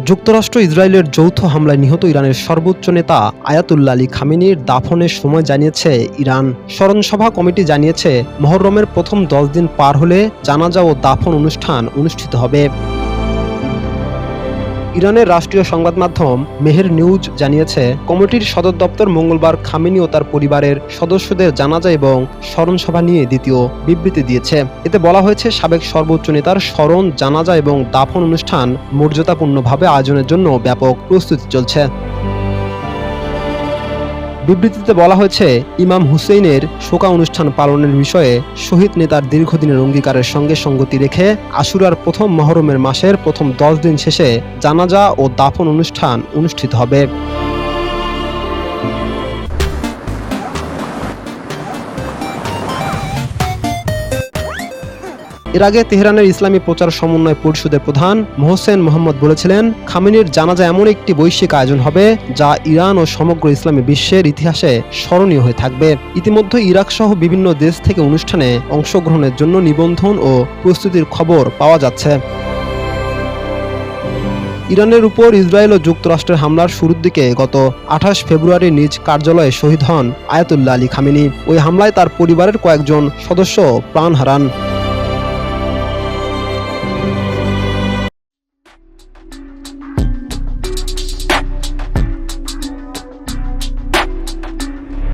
যুক্তরাষ্ট্র ইসরায়েলের যৌথ হামলায় নিহত ইরানের সর্বোচ্চ নেতা আয়াতুল্লাহ আলী খামেনির দাফনের সময় জানিয়েছে ইরান। স্মরণসভা কমিটি জানিয়েছে, মুহররমের প্রথম 10 দিন পার হলে জানাজা ও দাফন অনুষ্ঠান অনুষ্ঠিত হবে। ইরানের রাষ্ট্রীয় সংবাদ মাধ্যম মেহের নিউজ জানিয়েছে, কমিটির সদর দপ্তর মঙ্গলবার খামেনি ও তার পরিবারের সদস্যদের জানাজা এবং স্মরণসভা নিয়ে দ্বিতীয় বিবৃতি দিয়েছে। এতে বলা হয়েছে, সাবেক সর্বোচ্চ নেতার স্মরণ, জানাজা এবং দাফন অনুষ্ঠান মর্যাদাপূর্ণভাবে আয়োজনের জন্য ব্যাপক প্রস্তুতি চলছে। বিবৃতিতে বলা হয়েছে, ইমাম হুসেইনের শোকা অনুষ্ঠান পালনের বিষয়ে শহীদ নেতার দীর্ঘদিনের অঙ্গীকারের সঙ্গে সঙ্গতি রেখে আশুরার প্রথম মুহররমের মাসের প্রথম 10 দিন শেষে জানাজা ও দাফন অনুষ্ঠান অনুষ্ঠিত হবে। এর আগে তেহরানের ইসলামী প্রচার সমন্বয় পরিষদের প্রধান মোহসেন মোহাম্মদ বলেছিলেন, খামেনির জানাজা এমন একটি বৈশ্বিক আয়োজন হবে যা ইরান ও সমগ্র ইসলামী বিশ্বের ইতিহাসে স্মরণীয় হয়ে থাকবে। ইতিমধ্যে ইরাক সহ বিভিন্ন দেশ থেকে অনুষ্ঠানে অংশগ্রহণের জন্য নিবন্ধন ও প্রস্তুতির খবর পাওয়া যাচ্ছে। ইরানের উপর ইসরায়েল ও যুক্তরাষ্ট্রের হামলার শুরুর দিকে গত 28 ফেব্রুয়ারি নিজ কার্যালয়ে শহীদ হন আয়াতুল্লাহ আলী খামেনি। ওই হামলায় তার পরিবারের কয়েকজন সদস্য প্রাণ হারান।